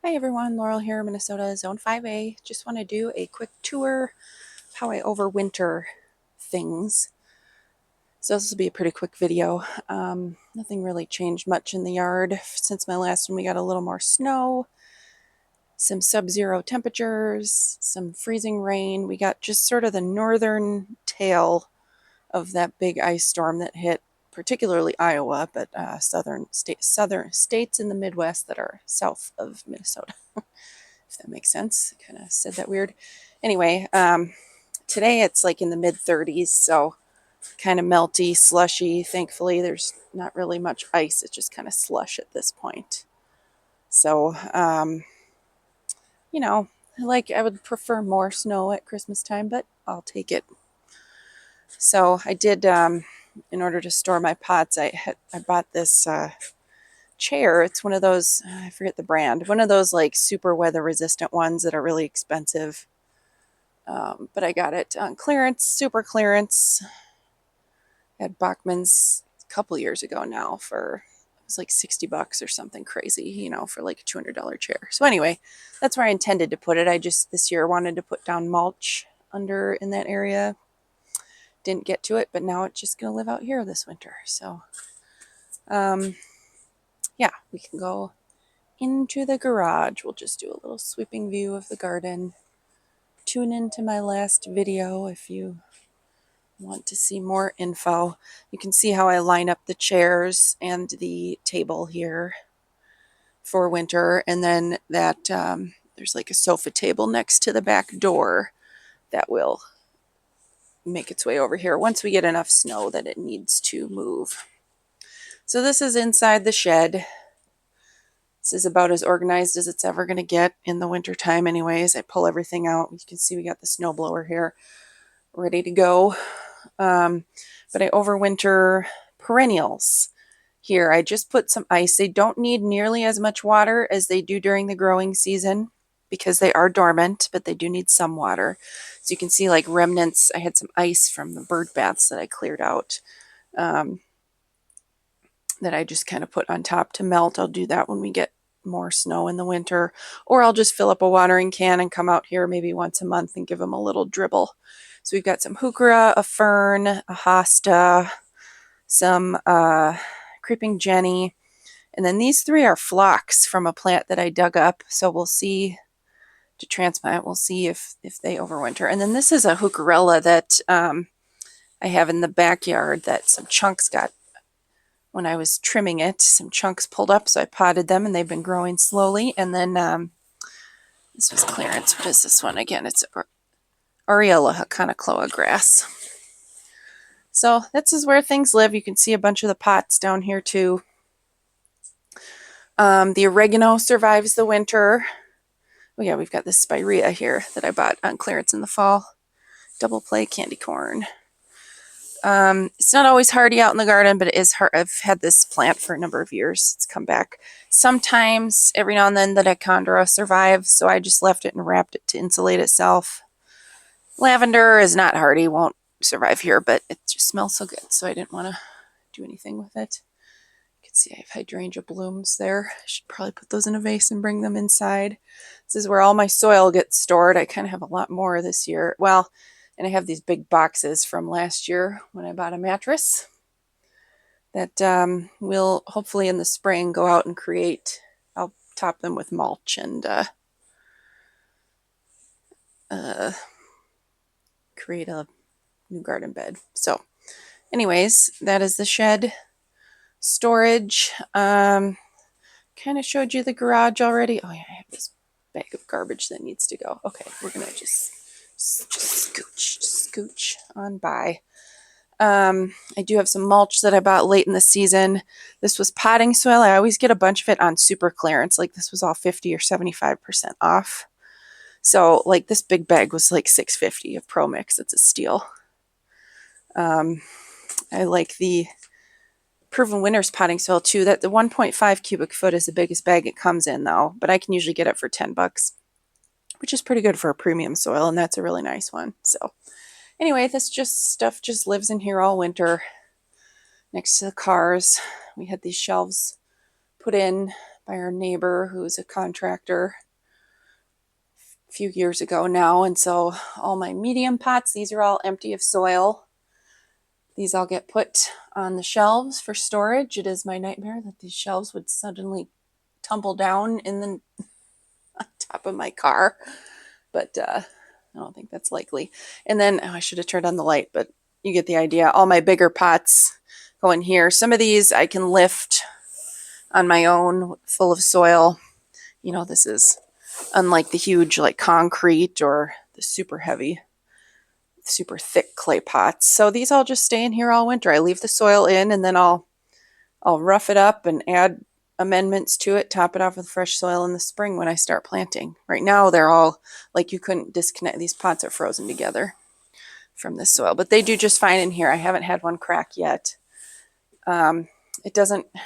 Hi everyone, Laurel here, Minnesota, Zone 5A. Just want to do a quick tour of how I overwinter things. So this will be a pretty quick video. Nothing really changed much in the yard since my last one. We got a little more snow, some sub-zero temperatures, some freezing rain. We got just sort of the northern tail of that big ice storm that hit particularly Iowa, but southern states in the Midwest that are south of Minnesota. If that makes sense. I kind of said that weird. Anyway, today it's like in the mid 30s, so kind of melty, slushy. Thankfully, there's not really much ice. It's just kind of slush at this point. So, I would prefer more snow at Christmas time, but I'll take it. So I did, in order to store my pots, I bought this chair. It's one of those, I forget the brand, one of those like super weather resistant ones that are really expensive. But I got it on clearance, super clearance at Bachman's a couple years ago now for, it was like $60 or something crazy, for like a $200 chair. So anyway, that's where I intended to put it. I just this year wanted to put down mulch under in that area. Didn't get to it, but now it's just going to live out here this winter. So, yeah, we can go into the garage. We'll just do a little sweeping view of the garden. Tune into my last video if you want to see more info. You can see how I line up the chairs and the table here for winter, and then that there's like a sofa table next to the back door that will make its way over here once we get enough snow that it needs to move. So this is inside the shed. This is about as organized as it's ever going to get in the winter time anyways. I pull everything out. You can see we got the snowblower here ready to go. But I overwinter perennials here. I just put some ice. They don't need nearly as much water as they do during the growing season because they are dormant, but they do need some water. So you can see like remnants. I had some ice from the bird baths that I cleared out that I just kind of put on top to melt. I'll do that when we get more snow in the winter, or I'll just fill up a watering can and come out here maybe once a month and give them a little dribble. So we've got some heuchera, a fern, a hosta, some creeping jenny, and then these three are phlox from a plant that I dug up. So we'll see, to transplant, we'll see if they overwinter. And then this is a heucherella that I have in the backyard that some chunks got, when I was trimming it, some chunks pulled up, so I potted them, and they've been growing slowly. And then this was clearance. What is this one again? It's Aureola Hakanacloa grass. So this is where things live. You can see a bunch of the pots down here too. The oregano survives the winter. Oh yeah, we've got this spirea here that I bought on clearance in the fall. Double play candy corn. It's not always hardy out in the garden, but it is hard. I've had this plant for a number of years. It's come back. Sometimes, every now and then, the dichondra survives, so I just left it and wrapped it to insulate itself. Lavender is not hardy, won't survive here, but it just smells so good, so I didn't want to do anything with it. You can see I have hydrangea blooms there. I should probably put those in a vase and bring them inside. This is where all my soil gets stored. I kind of have a lot more this year. Well, and I have these big boxes from last year when I bought a mattress that will hopefully in the spring go out and create. I'll top them with mulch and create a new garden bed. So anyways, that is the shed. Storage. Kind of showed you the garage already. Oh yeah, I have this bag of garbage that needs to go. Okay, we're gonna just scooch on by. I do have some mulch that I bought late in the season. This was potting soil. I always get a bunch of it on super clearance. Like this was all 50 or 75% off. So like this big bag was like $6.50 of Pro Mix. It's a steal. I like the Proven Winners potting soil too. That the 1.5 cubic foot is the biggest bag it comes in though, but I can usually get it for $10, which is pretty good for a premium soil, and that's a really nice one. So anyway, this stuff just lives in here all winter next to the cars. We had these shelves put in by our neighbor who's a contractor a few years ago now. And so all my medium pots, these are all empty of soil. These all get put on the shelves for storage. It is my nightmare that these shelves would suddenly tumble down in the on top of my car, but I don't think that's likely. And then I should have turned on the light, but you get the idea. All my bigger pots go in here. Some of these I can lift on my own, full of soil. You know, this is unlike the huge like concrete or the super heavy, super thick clay pots. So these all just stay in here all winter. I leave the soil in, and then I'll rough it up and add amendments to it, top it off with fresh soil in the spring when I start planting. Right now they're all like, you couldn't disconnect. These pots are frozen together from this soil, but they do just fine in here. I haven't had one crack yet. It doesn't, I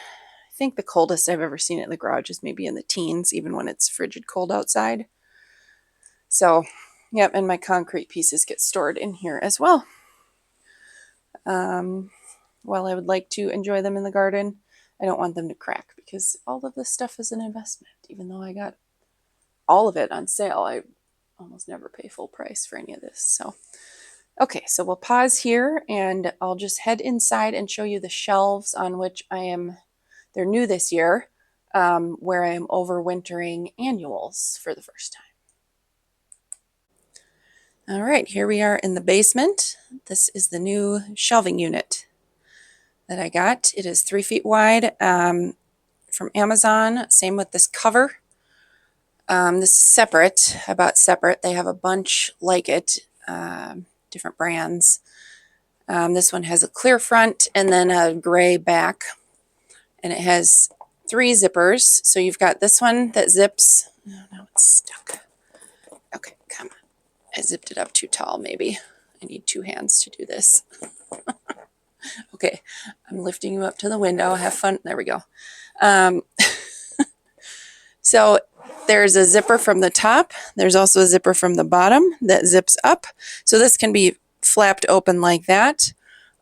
think the coldest I've ever seen it in the garage is maybe in the teens, even when it's frigid cold outside. So, yep, and my concrete pieces get stored in here as well. While I would like to enjoy them in the garden, I don't want them to crack because all of this stuff is an investment. Even though I got all of it on sale, I almost never pay full price for any of this. So, okay, so we'll pause here and I'll just head inside and show you the shelves on which they're new this year, where I am overwintering annuals for the first time. All right, here we are in the basement. This is the new shelving unit that I got. It is 3 feet wide from Amazon. Same with this cover. This is separate. I bought separate. They have a bunch like it, different brands. This one has a clear front and then a gray back. And it has 3 zippers. So you've got this one that zips. Oh, no, it's stuck. Okay, come on. I zipped it up too tall, maybe. I need 2 hands to do this. Okay, I'm lifting you up to the window. Have fun. There we go. So there's a zipper from the top. There's also a zipper from the bottom that zips up. So this can be flapped open like that.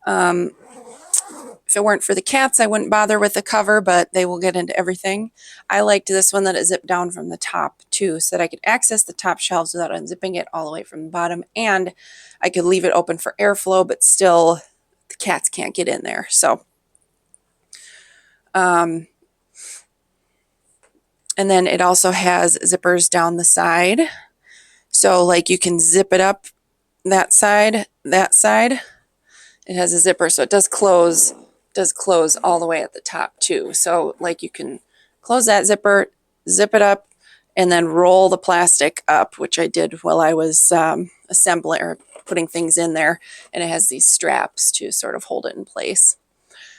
If it weren't for the cats, I wouldn't bother with the cover, but they will get into everything. I liked this one that it zipped down from the top too, so that I could access the top shelves without unzipping it all the way from the bottom, and I could leave it open for airflow, but still the cats can't get in there. So, and then it also has zippers down the side. So like you can zip it up that side. It has a zipper, so it does close all the way at the top too. So like you can close that zipper, zip it up, and then roll the plastic up, which I did while I was assembling or putting things in there. And it has these straps to sort of hold it in place.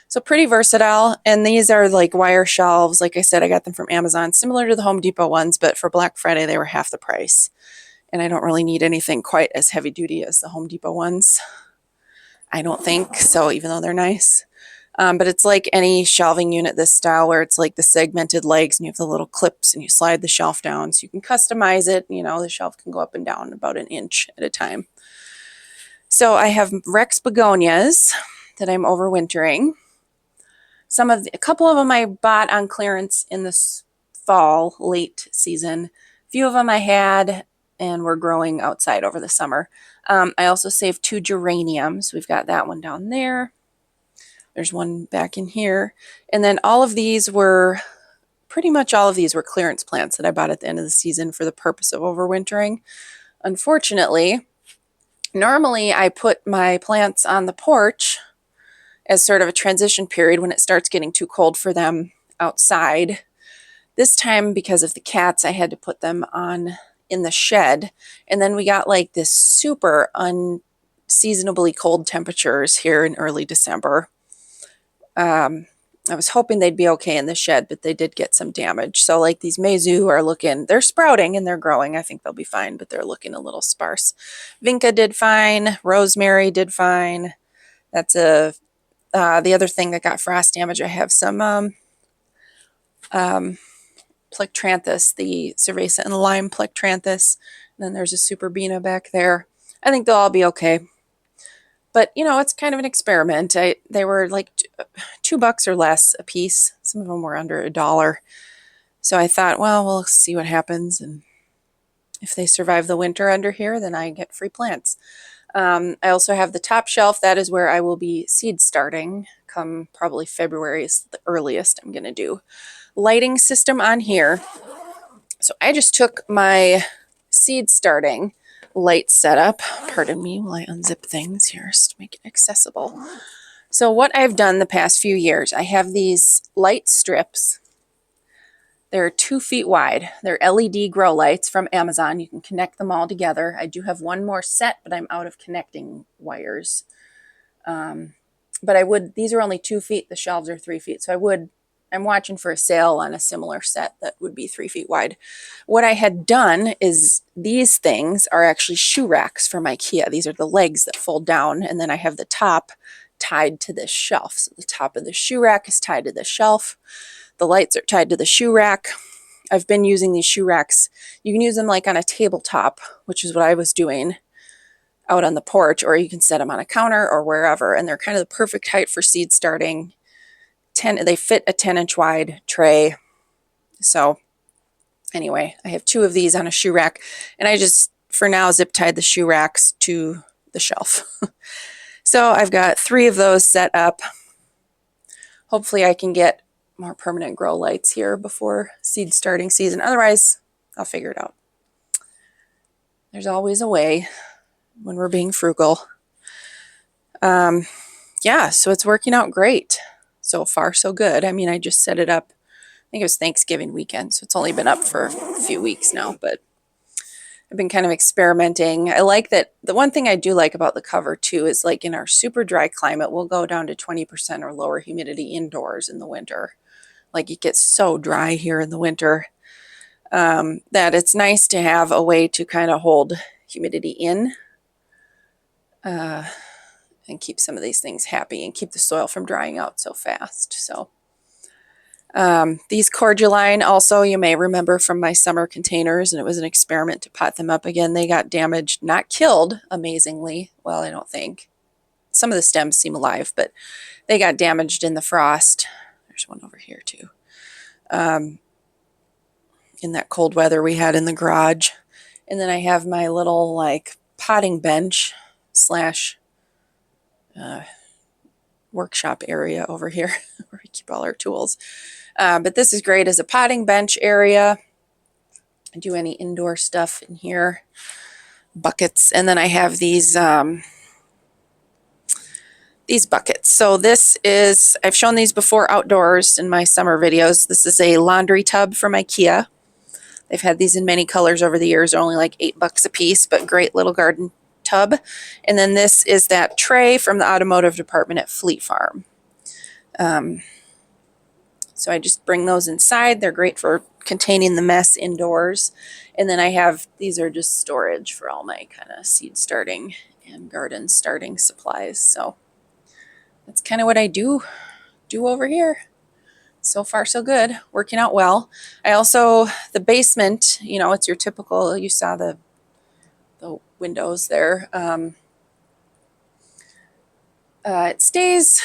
So pretty versatile. And these are like wire shelves. Like I said, I got them from Amazon, similar to the Home Depot ones, but for Black Friday, they were half the price. And I don't really need anything quite as heavy duty as the Home Depot ones. I don't think so, even though they're nice. But it's like any shelving unit this style, where it's like the segmented legs and you have the little clips and you slide the shelf down. So you can customize it. You know, the shelf can go up and down about 1 inch at a time. So I have Rex begonias that I'm overwintering. A couple of them I bought on clearance in this fall, late season. A few of them I had and were growing outside over the summer. I also saved 2 geraniums. We've got that one down there. There's one back in here. And then pretty much all of these were clearance plants that I bought at the end of the season for the purpose of overwintering. Unfortunately, normally I put my plants on the porch as sort of a transition period when it starts getting too cold for them outside. This time, because of the cats, I had to put them on in the shed. And then we got like this super unseasonably cold temperatures here in early December. I was hoping they'd be okay in the shed, but they did get some damage. So like these meizu they're sprouting and they're growing. I think they'll be fine, but they're looking a little sparse. Vinca did fine. Rosemary did fine. That's the other thing that got frost damage. I have some plectranthus, the cerveza and lime plectranthus. And then there's a superbena back there. I think they'll all be okay. But, you know, it's kind of an experiment. They were like $2 or less a piece. Some of them were under $1. So I thought, well, we'll see what happens, and if they survive the winter under here, then I get free plants. I also have the top shelf. That is where I will be seed starting come probably February is the earliest I'm going to do. Lighting system on here. So I just took my seed starting light setup. Pardon me while I unzip things here just to make it accessible. So what I've done the past few years, I have these light strips. They're 2 feet wide. They're LED grow lights from Amazon. You can connect them all together. I do have one more set, but I'm out of connecting wires. But these are only 2 feet. The shelves are 3 feet. So I'm watching for a sale on a similar set that would be 3 feet wide. What I had done is these things are actually shoe racks from IKEA. These are the legs that fold down, and then I have the top tied to this shelf. So the top of the shoe rack is tied to the shelf. The lights are tied to the shoe rack. I've been using these shoe racks. You can use them like on a tabletop, which is what I was doing out on the porch, or you can set them on a counter or wherever, and they're kind of the perfect height for seed starting. They fit a 10-inch wide tray. So anyway, I have 2 of these on a shoe rack, and I just, for now, zip tied the shoe racks to the shelf. So I've got 3 of those set up. Hopefully I can get more permanent grow lights here before seed starting season. Otherwise, I'll figure it out. There's always a way when we're being frugal. Yeah, so it's working out great. So far, so good. I mean, I just set it up, I think it was Thanksgiving weekend, so it's only been up for a few weeks now, but I've been kind of experimenting. I like that. The one thing I do like about the cover too is like in our super dry climate, we'll go down to 20% or lower humidity indoors in the winter. Like it gets so dry here in the winter that it's nice to have a way to kind of hold humidity in and keep some of these things happy and keep the soil from drying out so fast. So these cordyline also, you may remember from my summer containers, and it was an experiment to pot them up again. They got damaged, not killed, amazingly. Well, I don't think. Some of the stems seem alive, but they got damaged in the frost. There's one over here too. In that cold weather we had in the garage. And then I have my little like potting bench slash workshop area over here where we keep all our tools. But this is great as a potting bench area. I do any indoor stuff in here. Buckets. And then I have these buckets. So this is, I've shown these before outdoors in my summer videos. This is a laundry tub from IKEA. They've had these in many colors over the years. They're only like $8 a piece, but great little garden tub. And then this is that tray from the automotive department at Fleet Farm. So I just bring those inside. They're great for containing the mess indoors. And then I have, these are just storage for all my kind of seed starting and garden starting supplies. So that's kind of what I do over here. So far, so good. Working out well. I also, the basement, you know, it's your typical, you saw the windows there. It stays,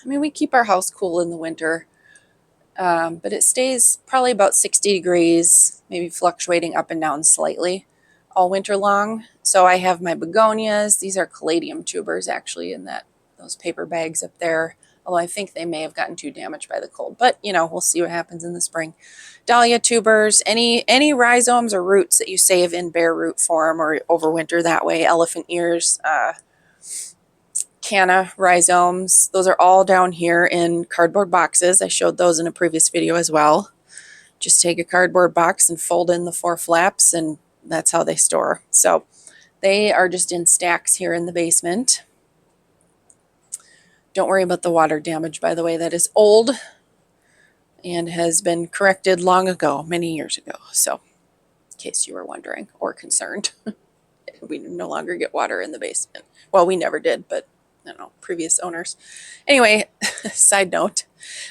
I mean, we keep our house cool in the winter, but it stays probably about 60 degrees, maybe fluctuating up and down slightly all winter long. So I have my begonias. These are caladium tubers actually in those paper bags up there. Although I think they may have gotten too damaged by the cold. But, you know, we'll see what happens in the spring. Dahlia tubers, any rhizomes or roots that you save in bare root form or overwinter that way. Elephant ears, canna rhizomes. Those are all down here in cardboard boxes. I showed those in a previous video as well. Just take a cardboard box and fold in the 4 flaps, and that's how they store. So they are just in stacks here in the basement. Don't worry about the water damage, by the way. That is old and has been corrected long ago, many years ago. So, in case you were wondering or concerned, we no longer get water in the basement. Well, we never did, but I don't know, previous owners. Anyway, side note.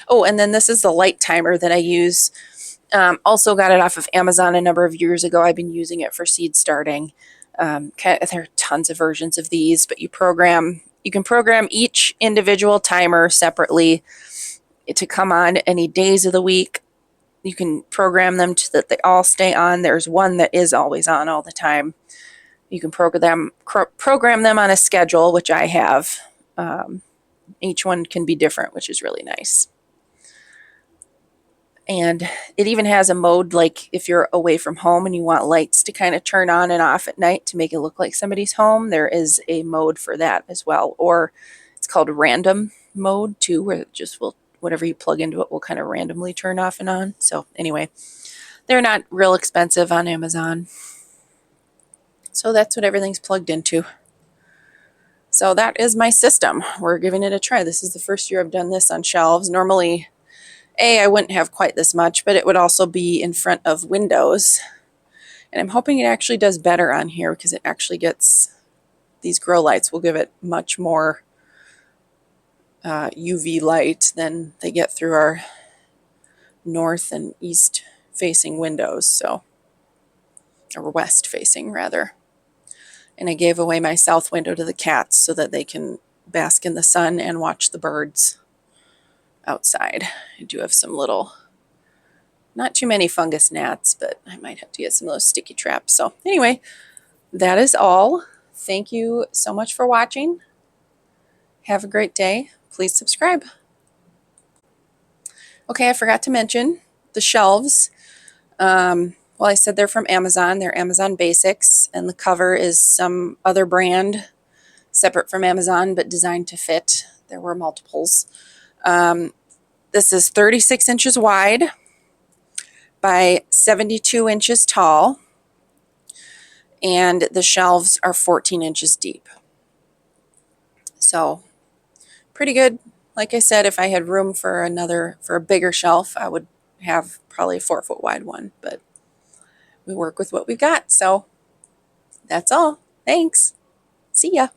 Oh, and then this is the light timer that I use. Also got it off of Amazon a number of years ago. I've been using it for seed starting. There are tons of versions of these, but you can program each individual timer separately to come on any days of the week you can program them so that they all stay on. There's one that is always on all the time. You can program them on a schedule, which I have. Each one can be different, which is really nice. And it even has a mode, like if you're away from home and you want lights to kind of turn on and off at night to make it look like somebody's home, there is a mode for that as well. Or it's called random mode too, where it just will, whatever you plug into it will kind of randomly turn off and on. So anyway, they're not real expensive on Amazon. So that's what everything's plugged into. So that is my system. We're giving it a try. This is the first year I've done this on shelves. Normally, I wouldn't have quite this much, but it would also be in front of windows. And I'm hoping it actually does better on here because it actually gets, these grow lights will give it much more UV light than they get through our north and east facing windows, so, or west facing rather. And I gave away my south window to the cats so that they can bask in the sun and watch the birds outside. I do have some little, not too many fungus gnats, but I might have to get some of those sticky traps. So anyway, that is all. Thank you so much for watching. Have a great day. Please subscribe. Okay, I forgot to mention the shelves. Well, I said they're from Amazon. They're Amazon Basics, and the cover is some other brand separate from Amazon, but designed to fit. There were multiples. This is 36 inches wide by 72 inches tall, and the shelves are 14 inches deep. So pretty good. Like I said, if I had room for a bigger shelf, I would have probably a 4-foot wide one, but we work with what we've got. So that's all. Thanks. See ya.